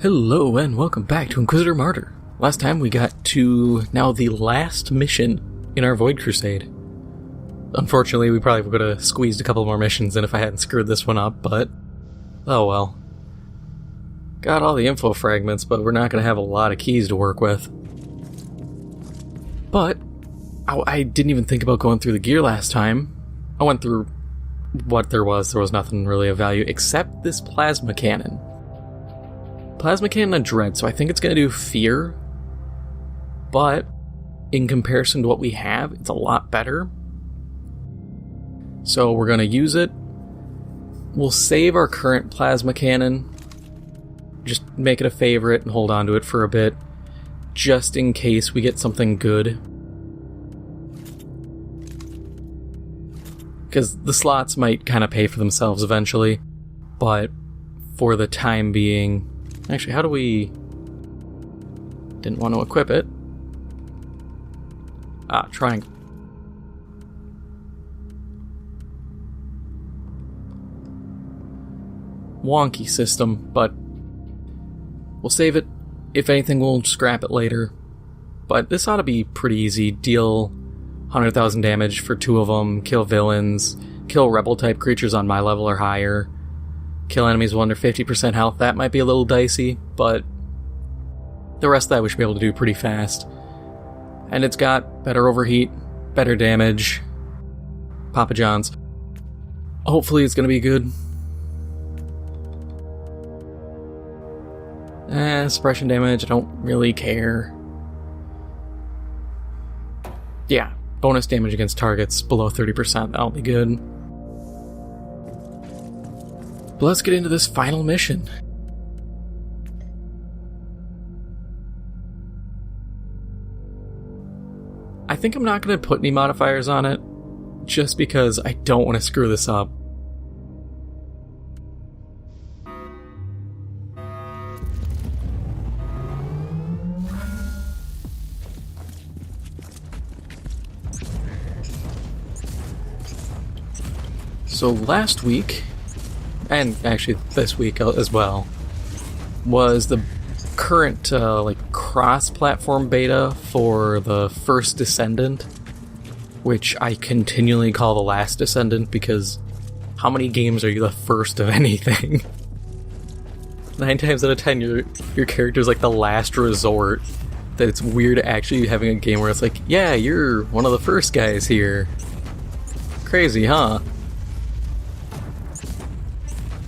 Hello and welcome back to Inquisitor Martyr. Last time we got to now the last mission in our Void Crusade. Unfortunately, we probably would have squeezed a couple more missions in if I hadn't screwed this one up, but oh well. Got all the info fragments, but we're not going to have a lot of keys to work with. But I didn't even think about going through the gear last time. I went through what there was. There was nothing really of value except this plasma cannon. Plasma cannon and dread, so I think it's going to do fear, but in comparison to what we have, it's a lot better. So we're going to use it. We'll save our current plasma cannon, just make it a favorite and hold on to it for a bit, just in case we get something good. Because the slots might kind of pay for themselves eventually, but for the time being... Actually, how do we... Didn't want to equip it. Triangle. Wonky system, but we'll save it. If anything, we'll scrap it later. But this ought to be pretty easy. Deal 100,000 damage for 2 of them, kill villains, kill rebel-type creatures on my level or higher, kill enemies under 50% health. That might be a little dicey, but the rest of that we should be able to do pretty fast. And it's got better overheat, better damage. Papa John's. Hopefully it's going to be good. Suppression damage, I don't really care. Yeah, bonus damage against targets below 30%, that'll be good. But let's get into this final mission. I think I'm not going to put any modifiers on it, just because I don't want to screw this up. So last week, and actually this week as well, was the current cross-platform beta for the First Descendant, which I continually call the Last Descendant because how many games are you the first of anything? 9 times out of 10 your character's like the last resort. That it's weird actually having a game where it's like, yeah, you're one of the first guys here. Crazy, huh?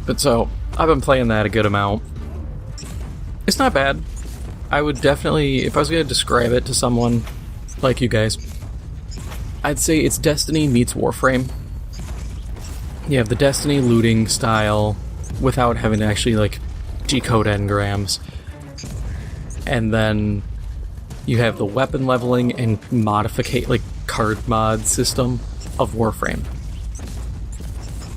But so, I've been playing that a good amount. It's not bad. I would definitely, if I was going to describe it to someone like you guys, I'd say it's Destiny meets Warframe. You have the Destiny looting style without having to actually decode engrams. And then you have the weapon leveling and card mod system of Warframe,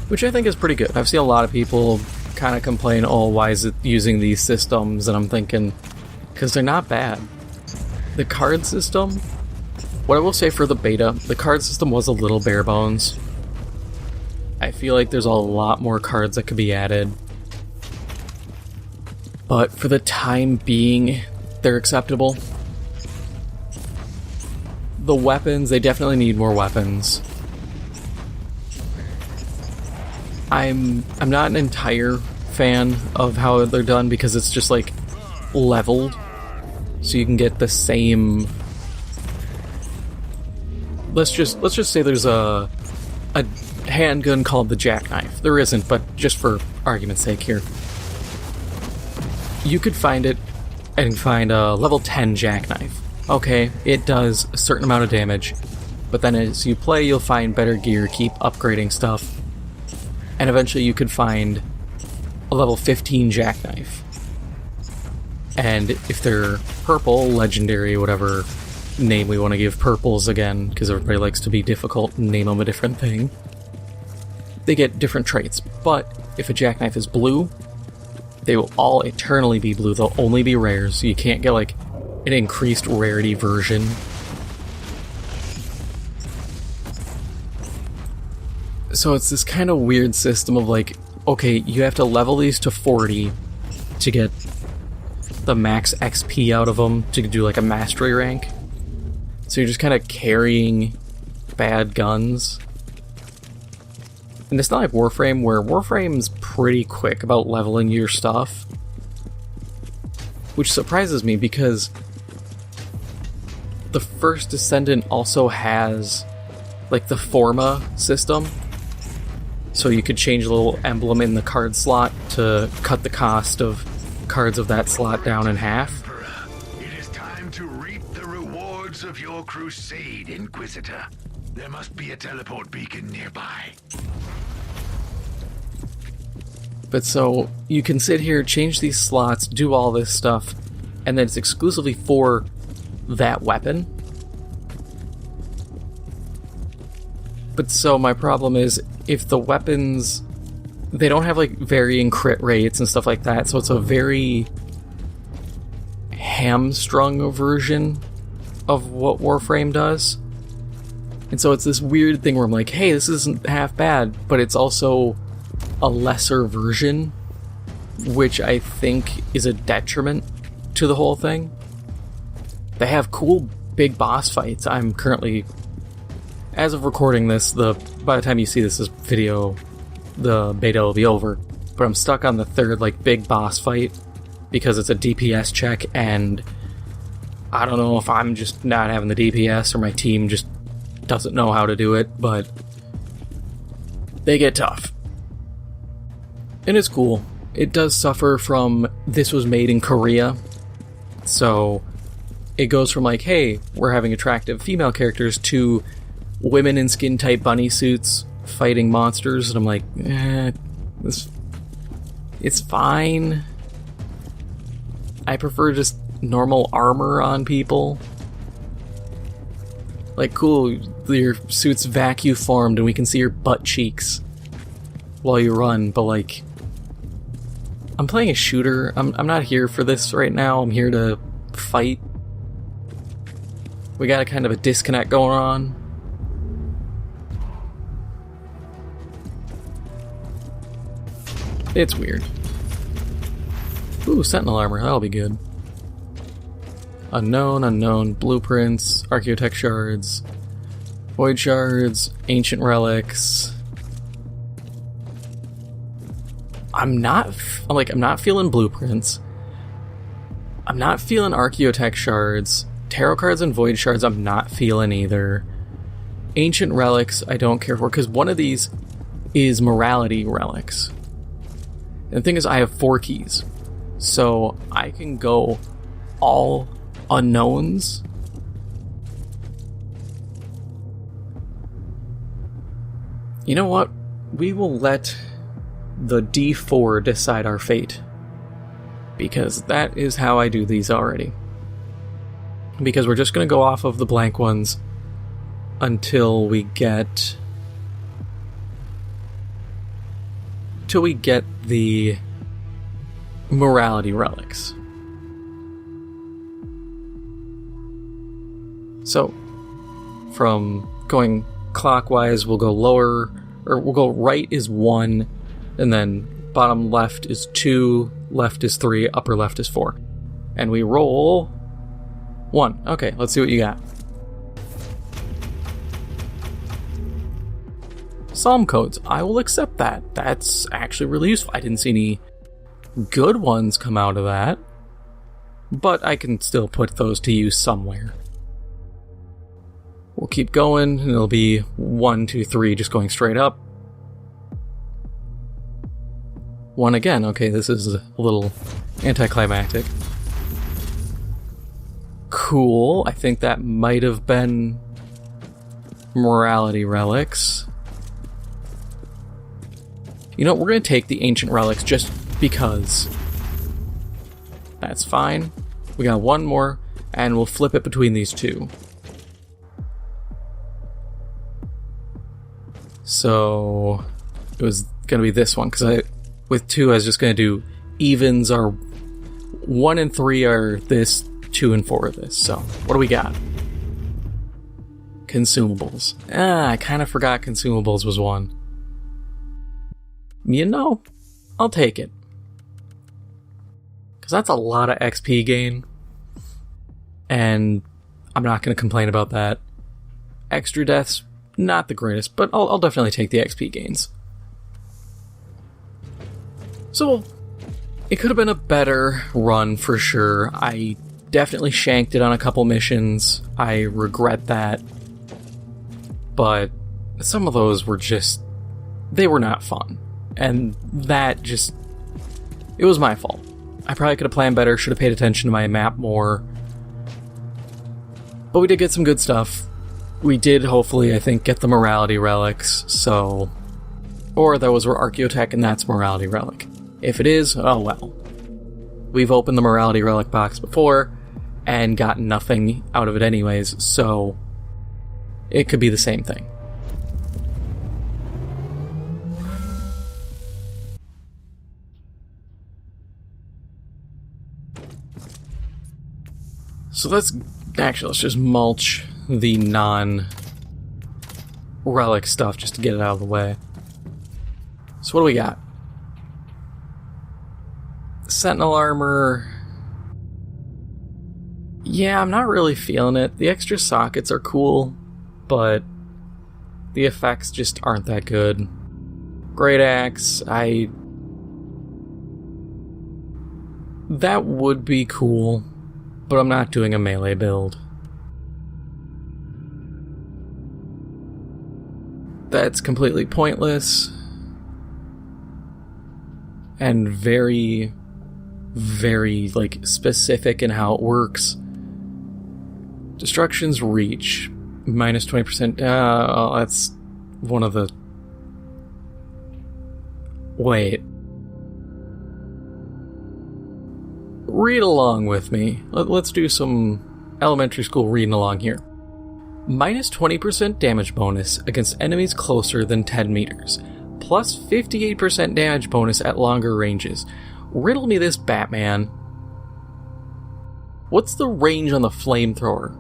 which I think is pretty good. I've seen a lot of people kind of complain, oh, why is it using these systems? And I'm thinking, because they're not bad. The card system, what I will say for the beta, the card system was a little bare bones. I feel like there's a lot more cards that could be added. But for the time being, they're acceptable. The weapons, they definitely need more weapons. I'm not an entire fan of how they're done because it's just leveled, so you can get the same. Let's just say there's a handgun called the jackknife. There isn't, but just for argument's sake here, you could find it and find a level 10 jackknife. Okay, it does a certain amount of damage, but then as you play, you'll find better gear, keep upgrading stuff. And eventually you could find a level 15 jackknife. And if they're purple, legendary, whatever name we want to give purples again, because everybody likes to be difficult and name them a different thing, they get different traits. But if a jackknife is blue, they will all eternally be blue. They'll only be rares, so you can't get an increased rarity version. So it's this kind of weird system of okay, you have to level these to 40 to get the max XP out of them to do like a mastery rank. So you're just kind of carrying bad guns. And it's not like Warframe, where Warframe's pretty quick about leveling your stuff. Which surprises me because the First Descendant also has like the Forma system. So you could change a little emblem in the card slot to cut the cost of cards of that slot down in half. It is time to reap the rewards of your crusade, Inquisitor. There must be a teleport beacon nearby. But so you can sit here, change these slots, do all this stuff, and then it's exclusively for that weapon. But so my problem is, if the weapons, they don't have like varying crit rates and stuff like that, so it's a very hamstrung version of what Warframe does. And so it's this weird thing where I'm like, hey, this isn't half bad, but it's also a lesser version, which I think is a detriment to the whole thing. They have cool big boss fights. I'm currently, as of recording this, by the time you see this video, the beta will be over, but I'm stuck on the third like big boss fight because it's a DPS check, and I don't know if I'm just not having the DPS or my team just doesn't know how to do it, but they get tough. And it's cool. It does suffer from, this was made in Korea, so it goes from like, hey, we're having attractive female characters, to women in skin-tight bunny suits fighting monsters, and I'm like, it's fine. I prefer just normal armor on people. Like, cool, your suit's vacuum formed and we can see your butt cheeks while you run, but like, I'm playing a shooter. I'm not here for this right now. I'm here to fight. We got a kind of a disconnect going on. It's weird. Ooh, Sentinel armor. That'll be good. Unknown, blueprints, archaeotech shards, void shards, ancient relics. I'm not feeling blueprints. I'm not feeling archaeotech shards. Tarot cards and void shards I'm not feeling either. Ancient relics I don't care for, because one of these is morality relics. And the thing is, I have 4 keys. So I can go all unknowns. You know what? We will let the D4 decide our fate. Because that is how I do these already. Because we're just going to go off of the blank ones until we get the morality relics. So, from going clockwise, we'll go lower, or we'll go right is 1, and then bottom left is 2, left is 3, upper left is 4. And we roll 1. Okay, let's see what you got. Psalm codes. I will accept that. That's actually really useful. I didn't see any good ones come out of that, but I can still put those to use somewhere. We'll keep going, and it'll be 1, 2, 3, just going straight up. 1 again. Okay, this is a little anticlimactic. Cool. I think that might have been morality relics. You know, we're going to take the ancient relics just because. That's fine. We got 1 more, and we'll flip it between these 2. So it was going to be this one, because with 2 I was just going to do evens are 1 and 3 are this, 2 and 4 are this. So what do we got? Consumables. I kind of forgot consumables was 1. You know, I'll take it. because that's a lot of XP gain. And I'm not going to complain about that. Extra deaths, not the greatest, but I'll definitely take the XP gains. So, it could have been a better run for sure. I definitely shanked it on a couple missions. I regret that. But some of those were just... they were not fun. And that just... it was my fault. I probably could have planned better, should have paid attention to my map more. But we did get some good stuff. We did, hopefully, I think, get the morality relics, so... or those were Archaeotech and that's morality relic. If it is, oh well. We've opened the morality relic box before, and gotten nothing out of it anyways, so... it could be the same thing. So let's just mulch the non-relic stuff just to get it out of the way. So what do we got? Sentinel armor. Yeah, I'm not really feeling it. The extra sockets are cool, but the effects just aren't that good. Great axe, that would be cool, but I'm not doing a melee build. That's completely pointless. And very, very, specific in how it works. Destruction's reach. Minus 20%. That's one of the... wait. Read along with me. Let's do some elementary school reading along here. Minus 20% damage bonus against enemies closer than 10 meters. Plus 58% damage bonus at longer ranges. Riddle me this, Batman. What's the range on the flamethrower?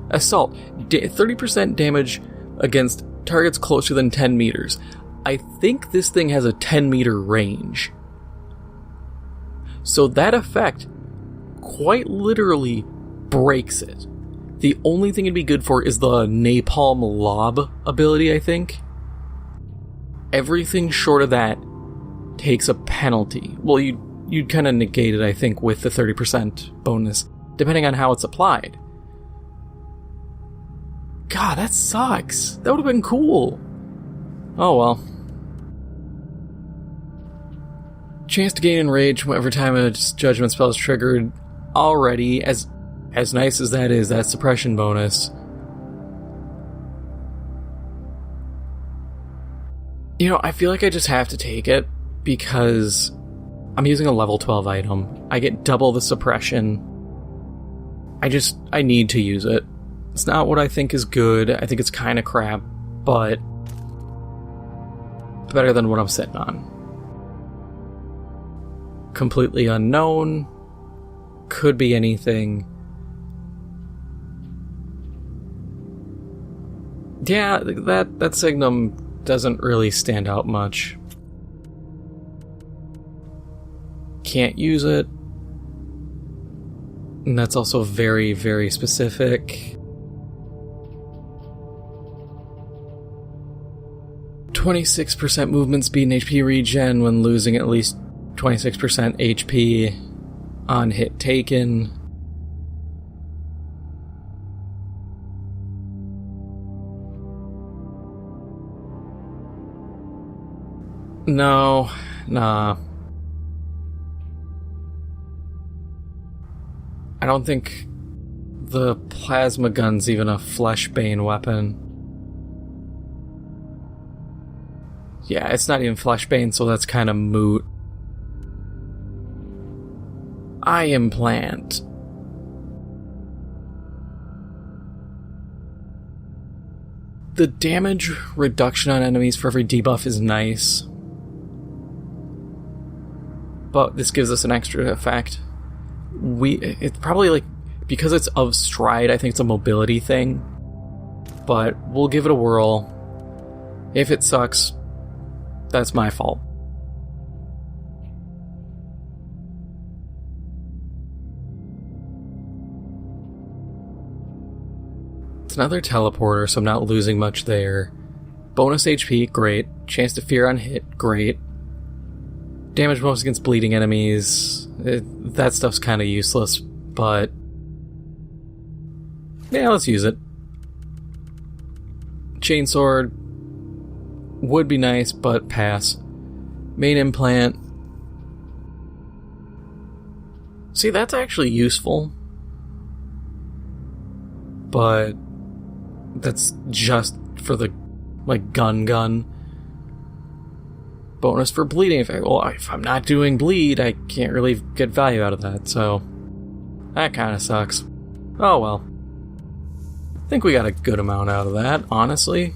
Assault. 30% damage against targets closer than 10 meters. I think this thing has a 10 meter range. So that effect quite literally breaks it. The only thing it'd be good for is the napalm lob ability, I think. Everything short of that takes a penalty. Well, you'd kind of negate it, I think, with the 30% bonus, depending on how it's applied. God, that sucks. That would have been cool. Oh well. Chance to gain enrage every time a judgment spell is triggered. Already, as nice as that is, that suppression bonus. You know, I feel like I just have to take it because I'm using a level 12 item. I get double the suppression. I need to use it. It's not what I think is good. I think it's kind of crap, but better than what I'm sitting on. Completely unknown. Could be anything. Yeah, that Signum doesn't really stand out much. Can't use it. And that's also very, very specific. 26% movement speed and HP regen when losing at least 26% HP on hit taken. No, nah. I don't think the plasma gun's even a fleshbane weapon. Yeah, it's not even fleshbane, so that's kind of moot. Eye implant. The damage reduction on enemies for every debuff is nice. But this gives us an extra effect. It's probably because it's of stride, I think it's a mobility thing. But we'll give it a whirl. If it sucks, that's my fault. It's another teleporter, so I'm not losing much there. Bonus HP, great. Chance to fear on hit, great. Damage bonus against bleeding enemies. That stuff's kind of useless, but... yeah, let's use it. Chainsword would be nice, but pass. Main implant. See, that's actually useful. But that's just for the, like, gun. Bonus for bleeding. If I'm not doing bleed, I can't really get value out of that, so that kind of sucks. Oh well. I think we got a good amount out of that, honestly.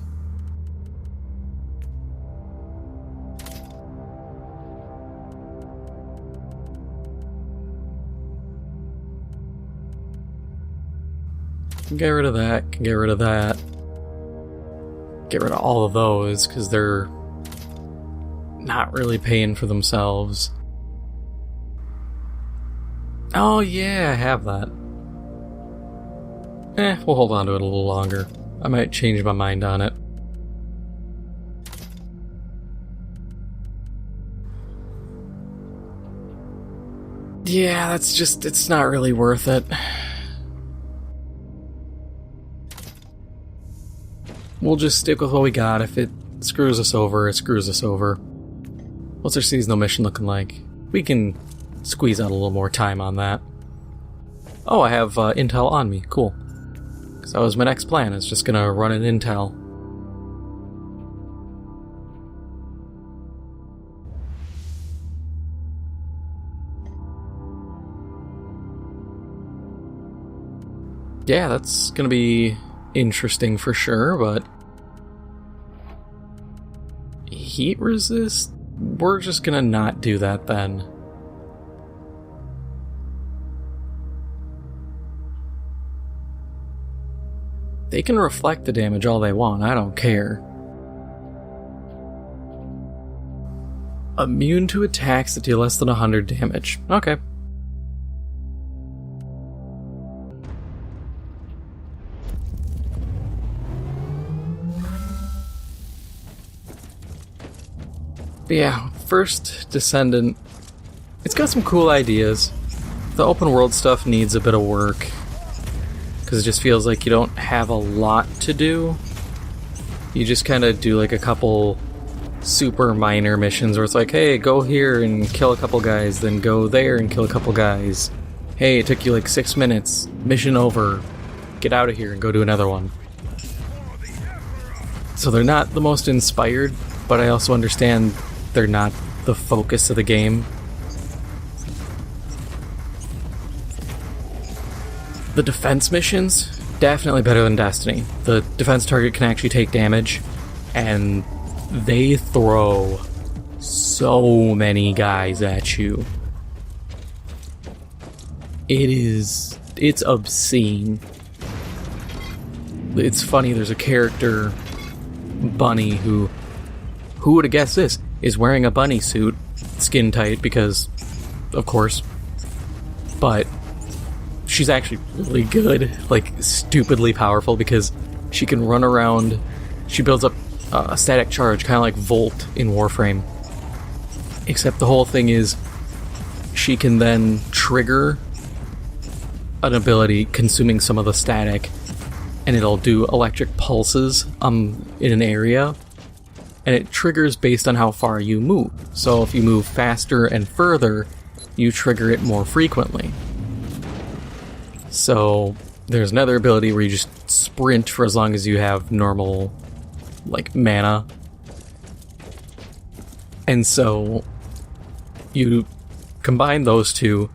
Can get rid of that, can get rid of that. Get rid of all of those, because they're not really paying for themselves. Oh yeah, I have that. We'll hold on to it a little longer. I might change my mind on it. Yeah, that's just, it's not really worth it. We'll just stick with what we got. If it screws us over, it screws us over. What's our seasonal mission looking like? We can squeeze out a little more time on that. Oh, I have intel on me. Cool. Because that was my next plan. It's just gonna run an intel. Yeah, that's gonna be interesting for sure, but heat resist? We're just gonna not do that then. They can reflect the damage all they want, I don't care. Immune to attacks that deal less than 100 damage. Okay. But yeah, First Descendant, it's got some cool ideas. The open world stuff needs a bit of work, because it just feels like you don't have a lot to do. You just kind of do like a couple super minor missions where it's like, hey, go here and kill a couple guys, then go there and kill a couple guys. Hey, it took you like 6 minutes, mission over, get out of here and go do another one. So they're not the most inspired, but I also understand they're not the focus of the game. The defense missions, definitely better than Destiny. The defense target can actually take damage, and they throw so many guys at you. It's obscene. It's funny, there's a character, Bunny, who would have guessed this, is wearing a bunny suit, skin tight, because, of course, but she's actually really good, like, stupidly powerful, because she can run around, she builds up a static charge, kind of like Volt in Warframe, except the whole thing is, she can then trigger an ability consuming some of the static, and it'll do electric pulses in an area, and it triggers based on how far you move. So if you move faster and further, you trigger it more frequently. So there's another ability where you just sprint for as long as you have normal, like, mana. And so you combine those two,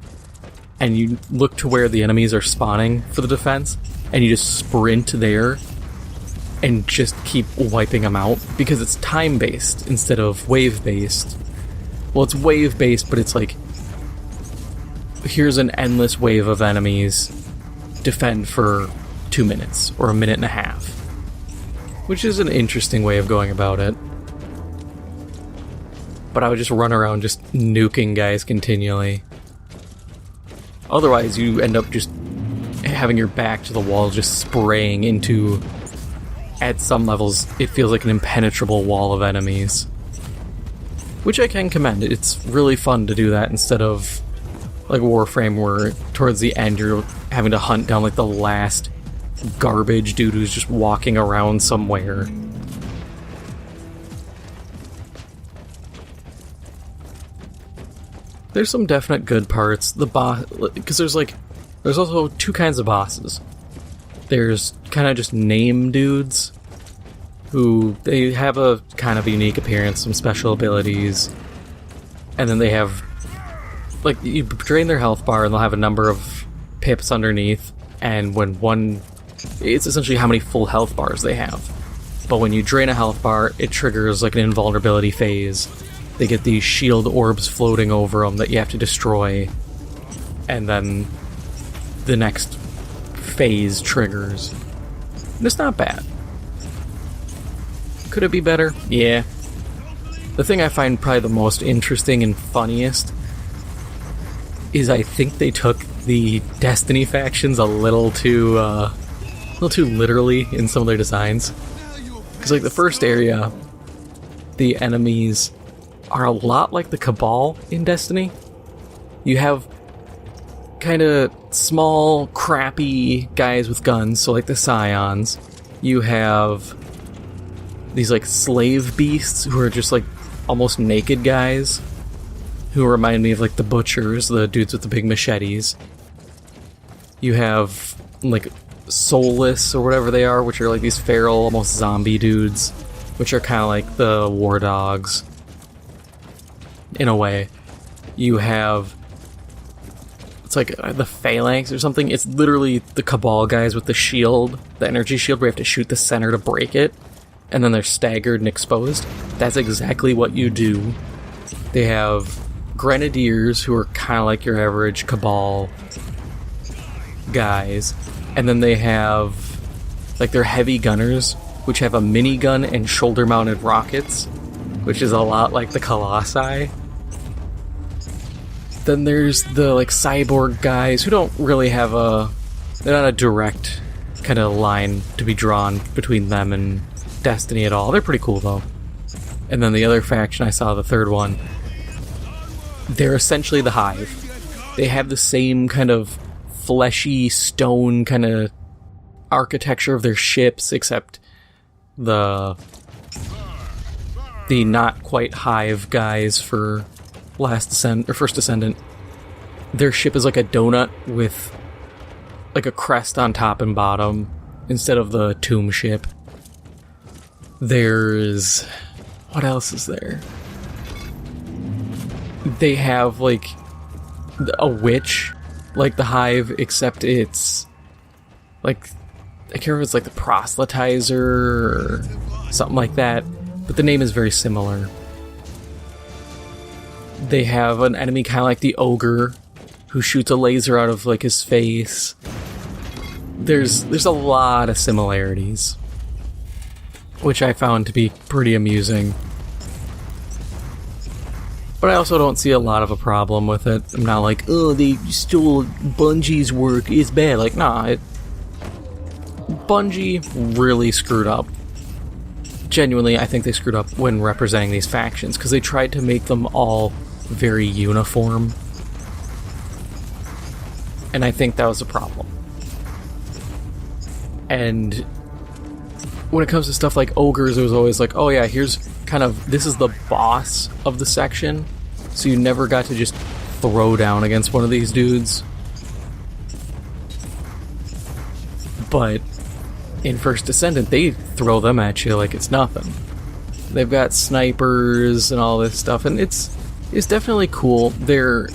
and you look to where the enemies are spawning for the defense, and you just sprint there and just keep wiping them out, because it's time-based instead of wave-based. Well, it's wave-based, but it's like, here's an endless wave of enemies, defend for 2 minutes, or a minute and a half. Which is an interesting way of going about it. But I would just run around just nuking guys continually. Otherwise, you end up just having your back to the wall, just spraying into, at some levels, it feels like an impenetrable wall of enemies. Which I can commend. It's really fun to do that instead of like Warframe, where towards the end you're having to hunt down like the last garbage dude who's just walking around somewhere. There's some definite good parts. The boss, because there's also two kinds of bosses. There's kind of just name dudes, who they have a kind of unique appearance, some special abilities, and then they have, like, you drain their health bar and they'll have a number of pips underneath, and when one, it's essentially how many full health bars they have. But when you drain a health bar, it triggers like an invulnerability phase. They get these shield orbs floating over them that you have to destroy, and then the next phase triggers. And it's not bad. Could it be better? Yeah. The thing I find probably the most interesting and funniest is I think they took the Destiny factions a little too literally in some of their designs. Because like the first area, the enemies are a lot like the Cabal in Destiny. You have kind of small, crappy guys with guns, so like the Scions. You have these like slave beasts who are just like almost naked guys who remind me of like the butchers, the dudes with the big machetes. You have like soulless or whatever they are, which are like these feral, almost zombie dudes, which are kind of like the war dogs in a way. You have, it's like the phalanx or something. It's literally the Cabal guys with the shield, the energy shield, where you have to shoot the center to break it, and then they're staggered and exposed. That's exactly what you do. They have Grenadiers, who are kind of like your average Cabal guys, and then they have like their heavy gunners, which have a minigun and shoulder-mounted rockets, which is a lot like the Colossi. Then there's the like cyborg guys who don't really have they're not a direct kind of line to be drawn between them and Destiny at all. They're pretty cool though. And then the other faction I saw, the third one, they're essentially the Hive. They have the same kind of fleshy stone kind of architecture of their ships, except the not quite Hive guys for First Descendant, their ship is like a donut with like a crest on top and bottom instead of the tomb ship. There's, what else is there? They have like a witch like the Hive, except it's like, I can't remember if it's like the proselytizer or something like that, but the name is very similar. They have an enemy kind of like the ogre, who shoots a laser out of like his face. There's a lot of similarities, which I found to be pretty amusing. But I also don't see a lot of a problem with it. I'm not like, oh, they stole Bungie's work, it's bad. Like, nah, Bungie really screwed up. Genuinely, I think they screwed up when representing these factions, because they tried to make them all very uniform. And I think that was a problem. And when it comes to stuff like ogres, it was always like, oh yeah, here's kind of, this is the boss of the section, so you never got to just throw down against one of these dudes. But in First Descendant, they throw them at you like it's nothing. They've got snipers and all this stuff, and it's definitely cool. They're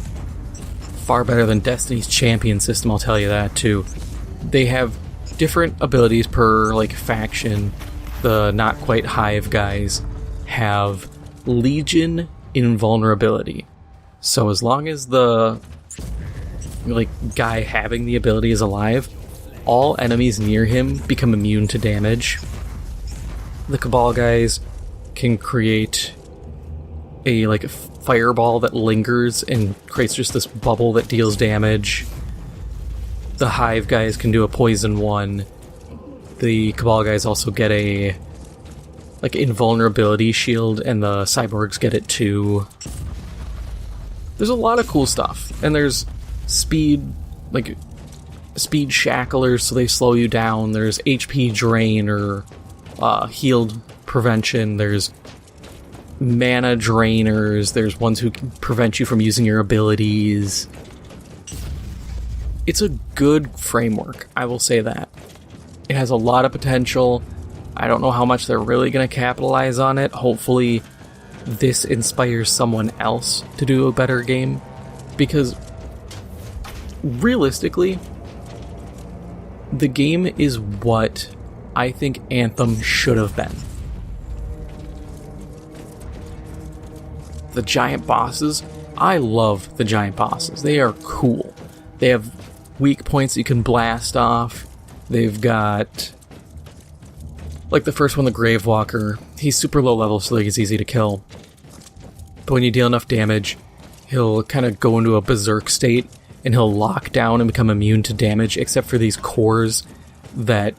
far better than Destiny's champion system, I'll tell you that too. They have different abilities per like faction. The not quite Hive guys have Legion invulnerability. So as long as the like guy having the ability is alive, all enemies near him become immune to damage. The Cabal guys can create a like fireball that lingers and creates just this bubble that deals damage. the Hive guys can do a poison 1. The Cabal guys also get a like invulnerability shield, and the cyborgs get it too. There's a lot of cool stuff, and there's speed, like speed shacklers, so they slow you down. There's HP drain or healed prevention. There's mana drainers. There's ones who can prevent you from using your abilities. It's a good framework, I will say that. It has a lot of potential. I don't know how much they're really going to capitalize on it. Hopefully this inspires someone else to do a better game, because realistically, the game is what I think Anthem should have been. The giant bosses, I love the giant bosses. They are cool. They have weak points you can blast off. They've got, like the first one, the Gravewalker. He's super low level, so he's easy to kill. But when you deal enough damage, he'll kind of go into a berserk state, and he'll lock down and become immune to damage, except for these cores that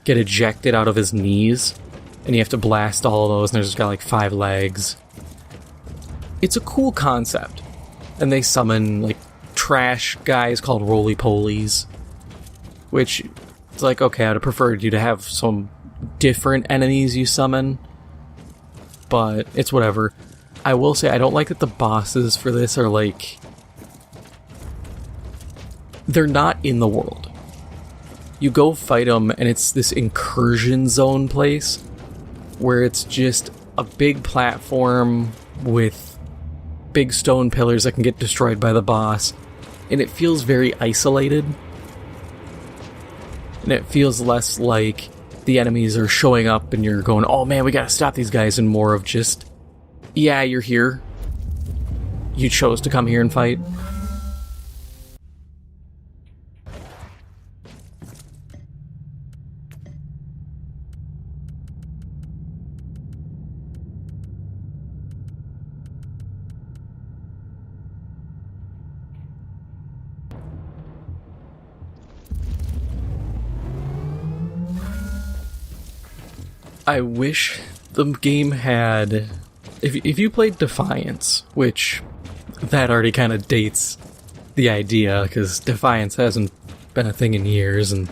get ejected out of his knees, and you have to blast all of those, and there's just got like 5 legs. It's a cool concept. And they summon like trash guys called roly-polies, which it's like, okay, I'd have preferred you to have some different enemies you summon, but it's whatever. I will say I don't like that the bosses for this are like, they're not in the world. You go fight them, and it's this incursion zone place where it's just a big platform with big stone pillars that can get destroyed by the boss, and it feels very isolated. And it feels less like the enemies are showing up and you're going, oh man, we gotta stop these guys, and more of just, yeah, you're here. You chose to come here and fight. I wish the game had... If you played Defiance, which that already kind of dates the idea, because Defiance hasn't been a thing in years, and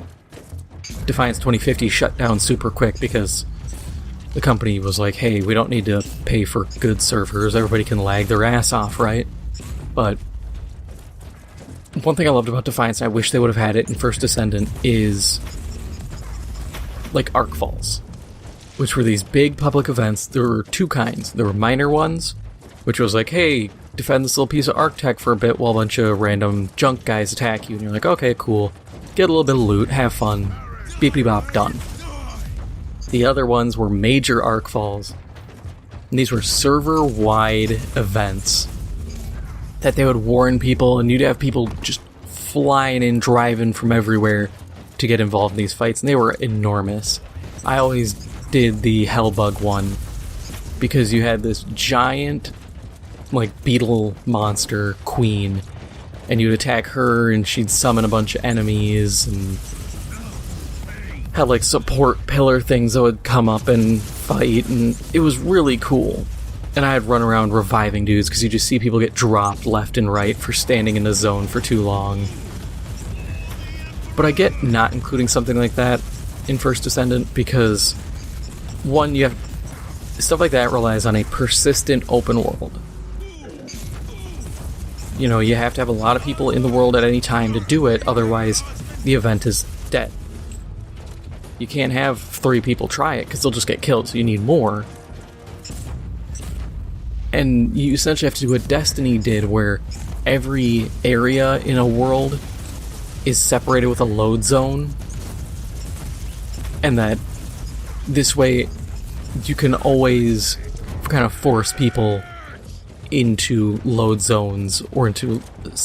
Defiance 2050 shut down super quick because the company was like, hey, we don't need to pay for good servers, everybody can lag their ass off, right? But one thing I loved about Defiance, and I wish they would have had it in First Descendant, is like Arc Falls, which were these big public events. There were 2 kinds. There were minor ones, which was like, hey, defend this little piece of Arc-Tech for a bit while a bunch of random junk guys attack you, and you're like, okay, cool. Get a little bit of loot, have fun, beepity-bop, done. The other ones were major Arc Falls, and these were server-wide events that they would warn people, and you'd have people just flying in, driving from everywhere to get involved in these fights, and they were enormous. I always did the Hellbug one, because you had this giant, like, beetle monster queen, and you'd attack her, and she'd summon a bunch of enemies, and had, like, support pillar things that would come up and fight, and it was really cool. And I'd run around reviving dudes, because you just see people get dropped left and right for standing in the zone for too long. But I get not including something like that in First Descendant, because one, you have stuff like that relies on a persistent open world. You know, you have to have a lot of people in the world at any time to do it, otherwise the event is dead. You can't have 3 people try it, because they'll just get killed, so you need more. And you essentially have to do what Destiny did, where every area in a world is separated with a load zone, and that this way you can always kind of force people into load zones or into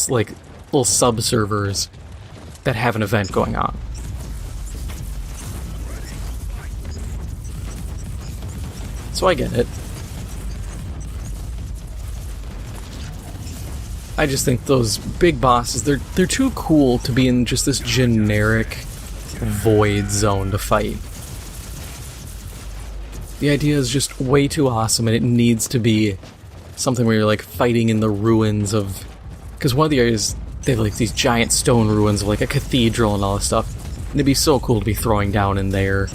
like little sub-servers that have an event going on. So I get it. I just think those big bosses, they're too cool to be in just this generic void zone to fight. The idea is just way too awesome, and it needs to be something where you're like fighting in the ruins of... Because one of the areas, they have like these giant stone ruins of like a cathedral and all this stuff. And it'd be so cool to be throwing down in there.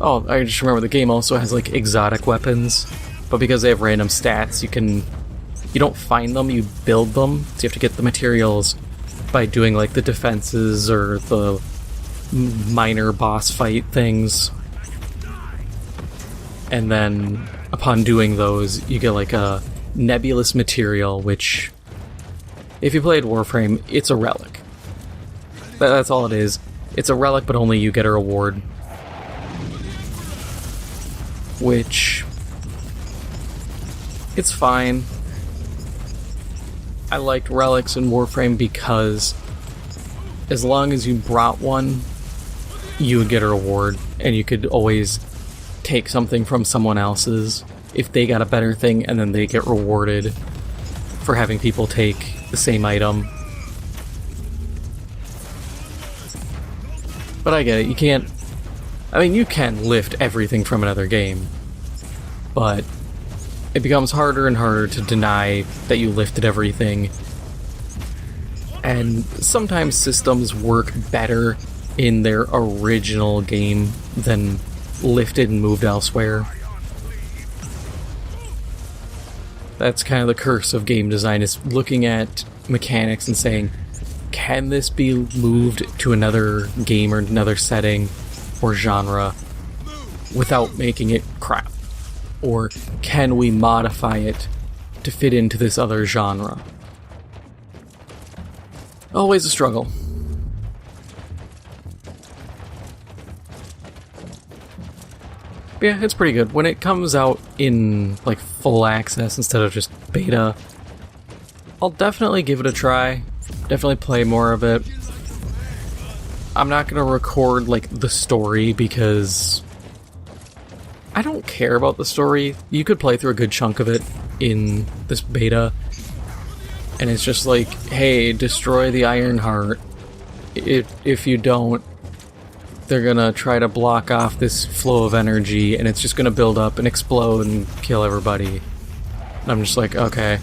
Oh, I just remember the game also has like exotic weapons. But because they have random stats, you don't find them, you build them. So you have to get the materials by doing like the defenses or the minor boss fight things. And then upon doing those, you get like a nebulous material, which, if you played Warframe, it's a relic. That's all it is. It's a relic, but only you get a reward. Which, it's fine. I liked relics in Warframe because as long as you brought one, you would get a reward, and you could always take something from someone else's if they got a better thing, and then they get rewarded for having people take the same item. But I get it, you can't... I mean, you can lift everything from another game, but it becomes harder and harder to deny that you lifted everything. And sometimes systems work better in their original game than lifted and moved elsewhere. That's kind of the curse of game design, is looking at mechanics and saying, can this be moved to another game or another setting or genre without making it crap? Or can we modify it to fit into this other genre? Always a struggle. But yeah, it's pretty good. When it comes out in like full access instead of just beta, I'll definitely give it a try. Definitely play more of it. I'm not gonna record like the story because I don't care about the story. You could play through a good chunk of it in this beta, and it's just like, hey, destroy the Iron Heart. If you don't, they're gonna try to block off this flow of energy, and it's just gonna build up and explode and kill everybody. And I'm just like, okay.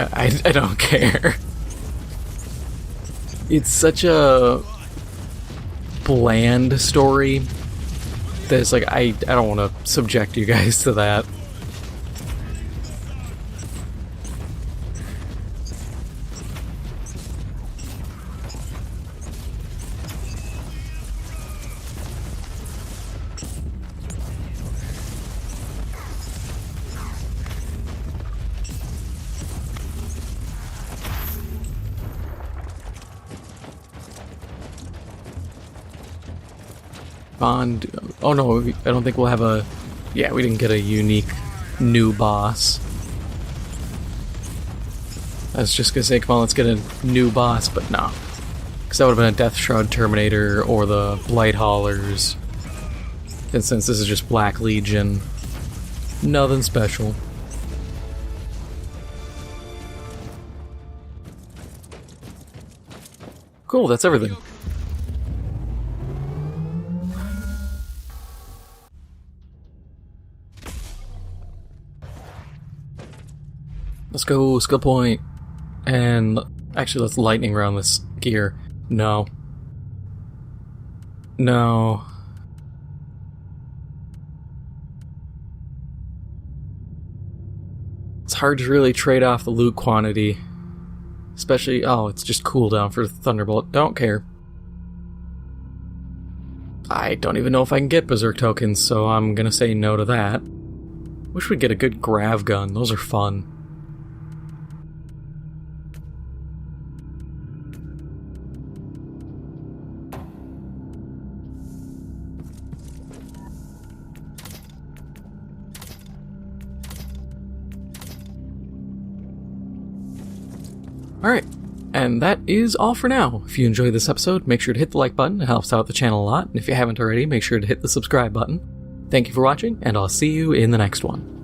I don't care. It's such a bland story that it's like, I don't want to subject you guys to that. Bond. Oh no, I don't think we'll have a... Yeah, we didn't get a unique new boss. I was just gonna say, come on, let's get a new boss, but no. Because that would have been a Death Shroud Terminator or the Blight Haulers. And since this is just Black Legion, nothing special. Cool, that's everything. Let's go skill point, and actually let's lightning round this gear. No. No. It's hard to really trade off the loot quantity. Especially, oh, it's just cooldown for Thunderbolt. Don't care. I don't even know if I can get Berserk tokens, so I'm gonna say no to that. Wish we'd get a good grav gun. Those are fun. Alright, and that is all for now. If you enjoyed this episode, make sure to hit the like button. It helps out the channel a lot. And if you haven't already, make sure to hit the subscribe button. Thank you for watching, and I'll see you in the next one.